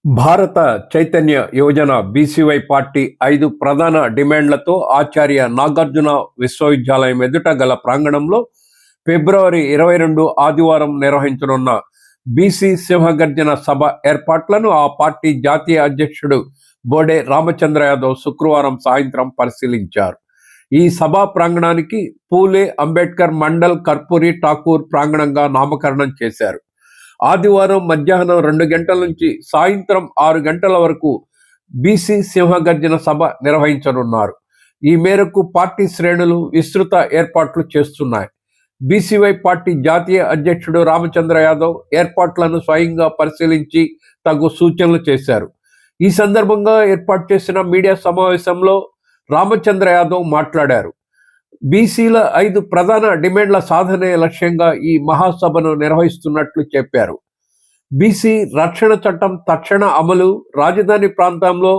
భారత చైతన్య యువజన BCY party 5 ప్రధాన డిమాండ్లతో ఆచార్య నాగార్జున విశ్వవిద్యాలయం ఎదుట గల ప్రాంగణంలో ఫిబ్రవరి 22 ఆదివారం నిర్వహించనున్న బీసీ సింహగర్జన సభ ఏర్పాట్లను ఆ పార్టీ జాతీయ అధ్యక్షుడు బోడే రామచంద్ర యాదవ్ శుక్రవారం సాయంత్రం పరిశీలించారు. ఈ సభా ప్రాంగణానికి పూలే అంబేద్కర్ మండల్ కర్పూరి ఠాకూర్ ప్రాంగణంగా నామకరణం చేశారు. ఆదివారం మధ్యాహ్నం 2 గంటల నుంచి సాయంత్రం 6 గంటల వరకు బీసీ సింహగర్జన సభ నిర్వహించనున్నారు. ఈ మేరకు పార్టీ శ్రేణులు విస్తృత ఏర్పాట్లు చేస్తున్నాయి. బీసీవై పార్టీ జాతీయ అధ్యక్షుడు రామచంద్ర యాదవ్ ఏర్పాట్లను స్వయంగా పరిశీలించి తగు సూచనలు చేశారు. ఈ సందర్భంగా ఏర్పాటు చేసిన మీడియా సమావేశంలో రామచంద్ర యాదవ్ మాట్లాడారు. బీసీల 5 ప్రధాన డిమాండ్ల సాధనే లక్ష్యంగా ఈ మహాసభను నిర్వహిస్తున్నట్లు చెప్పారు. బీసీ రక్షణ చట్టం తక్షణ అమలు, రాజధాని ప్రాంతంలో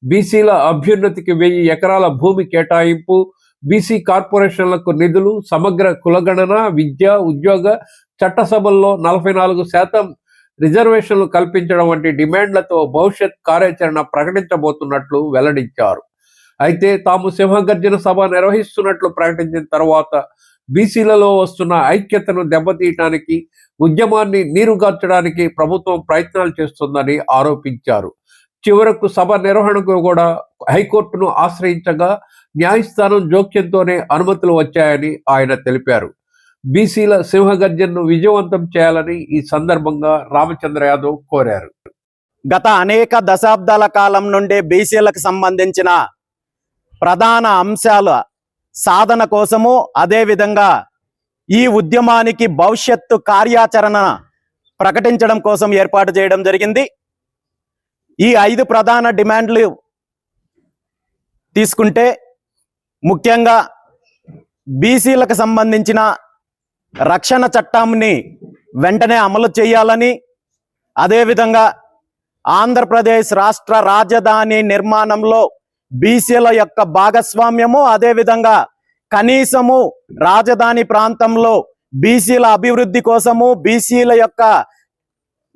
బీసీల అభ్యున్నతికి 1000 ఎకరాల భూమి కేటాయింపు, బీసీ కార్పొరేషన్లకు నిధులు, సమగ్ర కులగణన, విద్య, ఉద్యోగ, చట్టసభల్లో 44% రిజర్వేషన్లు కల్పించడం వంటి డిమాండ్లతో భవిష్యత్ కార్యాచరణ ప్రకటించబోతున్నట్లు వెల్లడించారు. అయితే తాము సింహగర్జన సభ నిర్వహిస్తున్నట్లు ప్రకటించిన తర్వాత బీసీలలో వస్తున్న ఐక్యతను దెబ్బతీయటానికి, ఉద్యమాన్ని నీరుగార్చడానికి ప్రభుత్వం ప్రయత్నాలు చేస్తుందని ఆరోపించారు. చివరకు సభ నిర్వహణకు కూడా హైకోర్టును ఆశ్రయించగా న్యాయస్థానం జోక్యంతోనే అనుమతులు వచ్చాయని ఆయన తెలిపారు. బీసీల సింహగర్జనను విజయవంతం చేయాలని ఈ సందర్భంగా రామచంద్ర యాదవ్ కోరారు. గత అనేక దశాబ్దాల కాలం నుండి బీసీలకు సంబంధించిన ప్రధాన అంశాల సాధన కోసము, అదేవిధంగా ఈ ఉద్యమానికి భవిష్యత్తు కార్యాచరణ ప్రకటించడం కోసం ఏర్పాటు చేయడం జరిగింది. ఈ 5 ప్రధాన డిమాండ్లు తీసుకుంటే ముఖ్యంగా బీసీలకు సంబంధించిన రక్షణ చట్టాన్ని వెంటనే అమలు చేయాలని, అదేవిధంగా ఆంధ్రప్రదేశ్ రాష్ట్ర రాజధాని నిర్మాణంలో బీసీల యొక్క భాగస్వామ్యము, అదేవిధంగా కనీసము రాజధాని ప్రాంతంలో బీసీల అభివృద్ధి కోసము, బీసీల యొక్క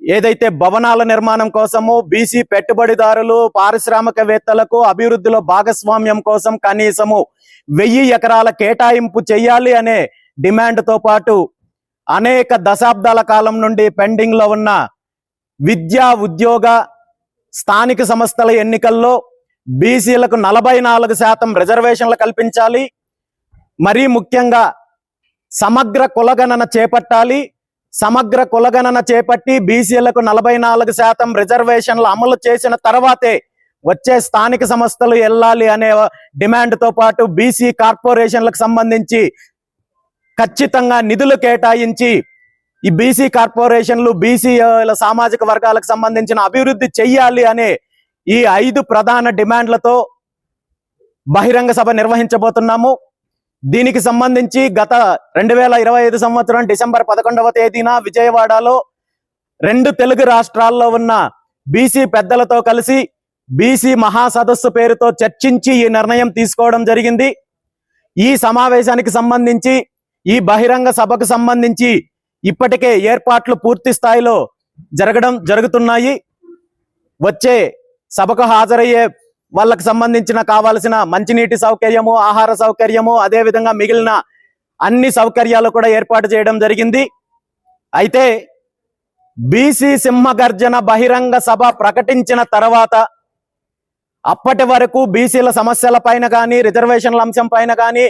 ఏదైతే భవనాల నిర్మాణం కోసము, బీసీ పెట్టుబడిదారులు, పారిశ్రామికవేత్తలకు అభివృద్ధిలో భాగస్వామ్యం కోసం కనీసము 1000 ఎకరాల కేటాయింపు చేయాలి అనే డిమాండ్తో పాటు అనేక దశాబ్దాల కాలం నుండి పెండింగ్లో ఉన్న విద్యా, ఉద్యోగ, స్థానిక సంస్థల ఎన్నికల్లో బీసీలకు 44% రిజర్వేషన్లు కల్పించాలి. మరీ ముఖ్యంగా సమగ్ర కులగణన చేపట్టాలి. సమగ్ర కులగణన చేపట్టి బీసీలకు 44% రిజర్వేషన్లు అమలు చేసిన తర్వాతే వచ్చే స్థానిక సంస్థలు వెళ్ళాలి అనే డిమాండ్తో పాటు బీసీ కార్పొరేషన్లకు సంబంధించి ఖచ్చితంగా నిధులు కేటాయించి ఈ బీసీ కార్పొరేషన్లు బీసీల సామాజిక వర్గాలకు సంబంధించిన అభివృద్ధి చెయ్యాలి అనే ఈ 5 ప్రధాన డిమాండ్లతో బహిరంగ సభ నిర్వహించబోతున్నాము. దీనికి సంబంధించి గత 2025 సంవత్సరం డిసెంబర్ 11వ తేదీన విజయవాడలో 2 తెలుగు రాష్ట్రాల్లో ఉన్న బీసీ పెద్దలతో కలిసి బీసీ మహాసదస్సు పేరుతో చర్చించి ఈ నిర్ణయం తీసుకోవడం జరిగింది. ఈ సమావేశానికి సంబంధించి, ఈ బహిరంగ సభకు సంబంధించి ఇప్పటికే ఏర్పాట్లు పూర్తి స్థాయిలో జరుగుతున్నాయి. వచ్చే సభకు హాజరయ్యే వాళ్ళకు సంబంధించిన కావాల్సిన మంచినీటి సౌకర్యము, ఆహార సౌకర్యము, అదేవిధంగా మిగిలిన అన్ని సౌకర్యాలు కూడా ఏర్పాటు చేయడం జరిగింది. అయితే బీసీ సింహగర్జన బహిరంగ సభ ప్రకటించిన తర్వాత అప్పటి వరకు బీసీల సమస్యల పైన కానీ, రిజర్వేషన్ల అంశం పైన కానీ,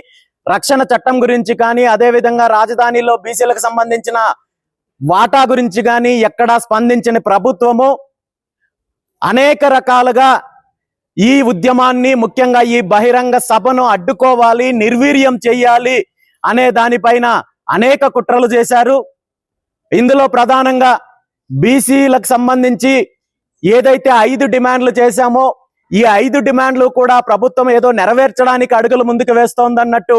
రక్షణ చట్టం గురించి కానీ, అదేవిధంగా రాజధానిలో బీసీలకు సంబంధించిన వాటా గురించి కానీ ఎక్కడా స్పందించని ప్రభుత్వము అనేక రకాలుగా ఈ ఉద్యమాన్ని, ముఖ్యంగా ఈ బహిరంగ సభను అడ్డుకోవాలి, నిర్వీర్యం చేయాలి అనే దానిపైన అనేక కుట్రలు చేశారు. ఇందులో ప్రధానంగా బీసీలకు సంబంధించి ఏదైతే 5 డిమాండ్లు చేశామో ఈ 5 డిమాండ్లు కూడా ప్రభుత్వం ఏదో నెరవేర్చడానికి అడుగులు ముందుకు వేస్తోందన్నట్టు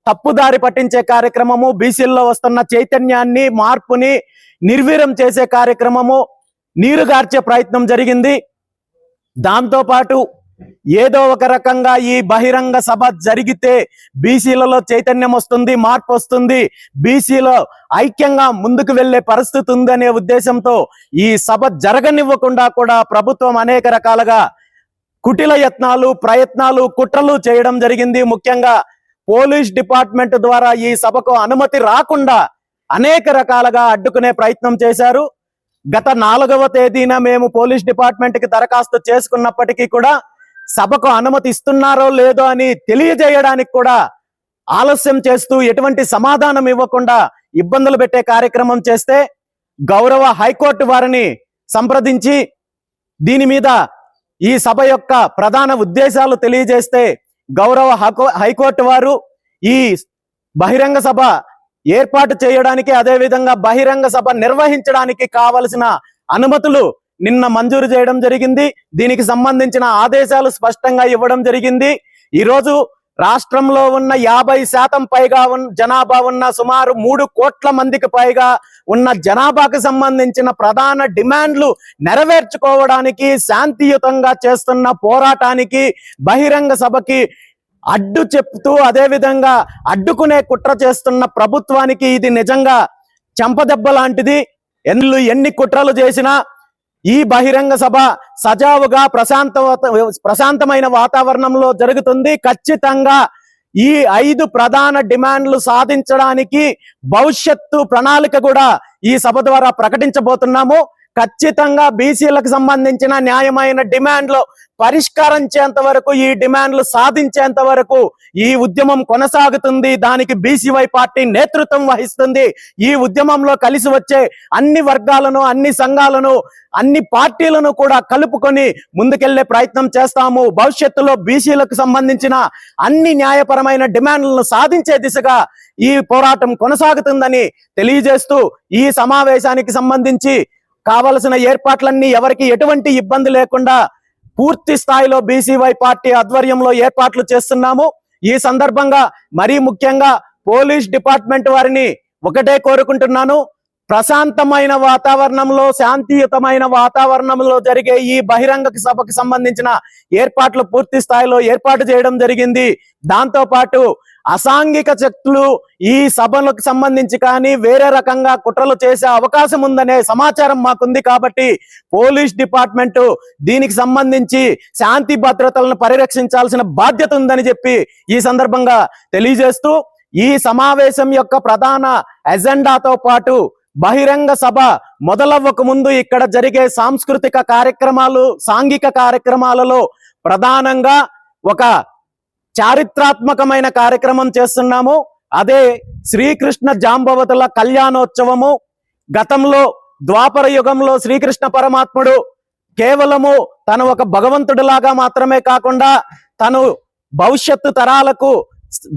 తప్పుదారి పట్టించే కార్యక్రమము, బీసీల్లో వస్తున్న చైతన్యాన్ని, మార్పుని నిర్వీర్యం చేసే కార్యక్రమము, నీరుగార్చే ప్రయత్నం జరిగింది. దాంతోపాటు ఏదో ఒక రకంగా ఈ బహిరంగ సభ జరిగితే బీసీలలో చైతన్యం వస్తుంది, మార్పు వస్తుంది, బీసీలో ఐక్యంగా ముందుకు వెళ్లే పరిస్థితి ఉందనే ఉద్దేశంతో ఈ సభ జరగనివ్వకుండా కూడా ప్రభుత్వం అనేక రకాలుగా కుటిల యత్నాలు, ప్రయత్నాలు, కుట్రలు చేయడం జరిగింది. ముఖ్యంగా పోలీస్ డిపార్ట్మెంట్ ద్వారా ఈ సభకు అనుమతి రాకుండా అనేక రకాలుగా అడ్డుకునే ప్రయత్నం చేశారు. గత 4వ తేదీన మేము పోలీస్ డిపార్ట్మెంట్ కి దరఖాస్తు చేసుకున్నప్పటికీ కూడా సభకు అనుమతి ఇస్తున్నారో లేదో అని తెలియజేయడానికి కూడా ఆలస్యం చేస్తూ ఎటువంటి సమాధానం ఇవ్వకుండా ఇబ్బందులు పెట్టే కార్యక్రమం చేస్తే గౌరవ హైకోర్టు వారిని సంప్రదించి దీని మీద ఈ సభ యొక్క ప్రధాన ఉద్దేశాలు తెలియజేస్తే గౌరవ హైకోర్టు వారు ఈ బహిరంగ సభ ఏర్పాటు చేయడానికి, అదేవిధంగా బహిరంగ సభ నిర్వహించడానికి కావలసిన అనుమతులు నిన్న మంజూరు చేయడం జరిగింది. దీనికి సంబంధించిన ఆదేశాలు స్పష్టంగా ఇవ్వడం జరిగింది. ఈరోజు రాష్ట్రంలో ఉన్న 50% పైగా జనాభా ఉన్న సుమారు 3 కోట్ల మందికి పైగా ఉన్న జనాభాకు సంబంధించిన ప్రధాన డిమాండ్లు నెరవేర్చుకోవడానికి, శాంతియుతంగా చేస్తున్న పోరాటానికి, బహిరంగ సభకి అడ్డు చెప్తూ అదేవిధంగా అడ్డుకునే కుట్ర చేస్తున్న ప్రభుత్వానికి ఇది నిజంగా చెంపదెబ్బ లాంటిది. ఎన్ని కుట్రలు చేసినా ఈ బహిరంగ సభ సజావుగా ప్రశాంతమైన వాతావరణంలో జరుగుతుంది. ఖచ్చితంగా ఈ 5 ప్రధాన డిమాండ్లు సాధించడానికి భవిష్యత్తు ప్రణాళిక కూడా ఈ సభ ద్వారా ప్రకటించబోతున్నాము. ఖచ్చితంగా బీసీలకు సంబంధించిన న్యాయమైన డిమాండ్లు పరిష్కరించేంత వరకు, ఈ డిమాండ్లు సాధించేంత వరకు ఈ ఉద్యమం కొనసాగుతుంది. దానికి బీసీవై పార్టీ నేతృత్వం వహిస్తుంది. ఈ ఉద్యమంలో కలిసి వచ్చే అన్ని వర్గాలను, అన్ని సంఘాలను, అన్ని పార్టీలను కూడా కలుపుకొని ముందుకెళ్లే ప్రయత్నం చేస్తాము. భవిష్యత్తులో బీసీలకు సంబంధించిన అన్ని న్యాయపరమైన డిమాండ్లను సాధించే దిశగా ఈ పోరాటం కొనసాగుతుందని తెలియజేస్తూ ఈ సమావేశానికి సంబంధించి కావలసిన ఏర్పాట్లన్నీ ఎవరికి ఎటువంటి ఇబ్బంది లేకుండా పూర్తి స్థాయిలో బీసీవై పార్టీ ఆధ్వర్యంలో ఏర్పాట్లు చేస్తున్నాము. ఈ సందర్భంగా మరీ ముఖ్యంగా పోలీస్ డిపార్ట్మెంట్ వారిని ఒకటే కోరుకుంటున్నాను, ప్రశాంతమైన వాతావరణంలో, శాంతియుతమైన వాతావరణంలో జరిగే ఈ బహిరంగ సభకు సంబంధించిన ఏర్పాట్లు పూర్తి స్థాయిలో ఏర్పాటు చేయడం జరిగింది. దాంతో పాటు అసాంఘిక శక్తులు ఈ సభలకు సంబంధించి కానీ వేరే రకంగా కుట్రలు చేసే అవకాశం ఉందనే సమాచారం మాకుంది. కాబట్టి పోలీస్ డిపార్ట్మెంట్ దీనికి సంబంధించి శాంతి భద్రతలను పరిరక్షించాల్సిన బాధ్యత ఉందని చెప్పి ఈ సందర్భంగా తెలియజేస్తూ, ఈ సమావేశం యొక్క ప్రధాన ఎజెండాతో పాటు బహిరంగ సభ మొదలవ్వక ముందు ఇక్కడ జరిగే సాంస్కృతిక కార్యక్రమాలు, సాంఘిక కార్యక్రమాలలో ప్రధానంగా ఒక చారిత్రాత్మకమైన కార్యక్రమం చేస్తున్నాము. అదే శ్రీకృష్ణ జాంబవతుల కళ్యాణోత్సవము. గతంలో ద్వాపర యుగంలో శ్రీకృష్ణ పరమాత్ముడు కేవలము తను ఒక భగవంతుడిలాగా మాత్రమే కాకుండా తను భవిష్యత్తు తరాలకు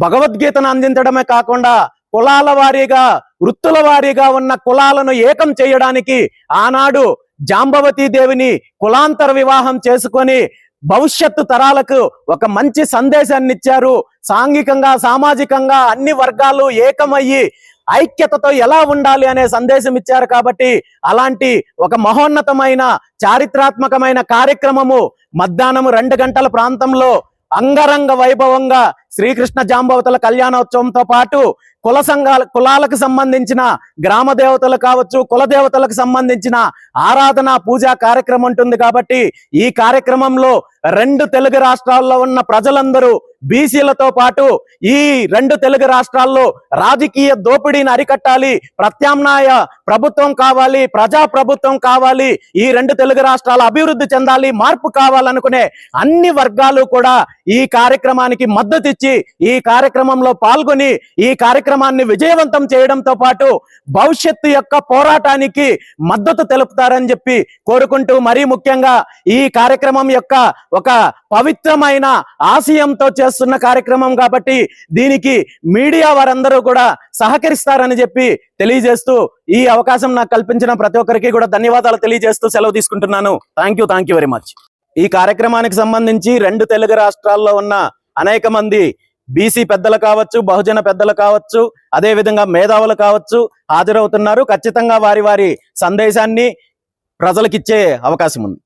భగవద్గీతను అందించడమే కాకుండా కులాల వారీగా, వృత్తుల వారీగా ఉన్న కులాలను ఏకం చేయడానికి ఆనాడు జాంబవతీ దేవిని కులాంతర వివాహం చేసుకొని భవిష్యత్తు తరాలకు ఒక మంచి సందేశాన్ని ఇచ్చారు. సాంఘికంగా, సామాజికంగా అన్ని వర్గాలు ఏకమయ్యి ఐక్యతతో ఎలా ఉండాలి అనే సందేశం ఇచ్చారు. కాబట్టి అలాంటి ఒక మహోన్నతమైన చారిత్రాత్మకమైన కార్యక్రమము మధ్యాహ్నం 2 గంటల ప్రాంతంలో అంగరంగ వైభవంగా శ్రీకృష్ణ జాంబవతుల కళ్యాణోత్సవంతో పాటు కులాలకు సంబంధించిన గ్రామ దేవతలు కావచ్చు, కుల దేవతలకు సంబంధించిన ఆరాధన, పూజా కార్యక్రమం ఉంటుంది. కాబట్టి ఈ కార్యక్రమంలో 2 తెలుగు రాష్ట్రాల్లో ఉన్న ప్రజలందరూ బీసీలతో పాటు ఈ 2 తెలుగు రాష్ట్రాల్లో రాజకీయ దోపిడీని అరికట్టాలి, ప్రత్యామ్నాయ ప్రభుత్వం కావాలి, ప్రజా ప్రభుత్వం కావాలి, ఈ 2 తెలుగు రాష్ట్రాలు అభివృద్ధి చెందాలి, మార్పు కావాలనుకునే అన్ని వర్గాలు కూడా ఈ కార్యక్రమానికి మద్దతు ఇచ్చి ఈ కార్యక్రమంలో పాల్గొని ఈ కార్యక్రమాన్ని విజయవంతం చేయడంతో పాటు భవిష్యత్తు యొక్క పోరాటానికి మద్దతు తెలుపుతారని చెప్పి కోరుకుంటూ, మరీ ముఖ్యంగా ఈ కార్యక్రమం యొక్క ఒక పవిత్రమైన ఆశయంతో చేస్తున్న కార్యక్రమం కాబట్టి దీనికి మీడియా వారందరూ కూడా సహకరిస్తారని చెప్పి తెలియజేస్తూ, ఈ అవకాశం నాకు కల్పించిన ప్రతి ఒక్కరికి కూడా ధన్యవాదాలు తెలియజేస్తూ సెలవు తీసుకుంటున్నాను. Thank you very much. ఈ కార్యక్రమానికి సంబంధించి 2 తెలుగు రాష్ట్రాల్లో ఉన్న అనేక మంది బీసీ పెద్దలు కావచ్చు, బహుజన పెద్దలు కావచ్చు, అదే విధంగా మేధావులు కావచ్చు హాజరవుతున్నారు. ఖచ్చితంగా వారి సందేశాన్ని ప్రజలకిచ్చే అవకాశం ఉంది.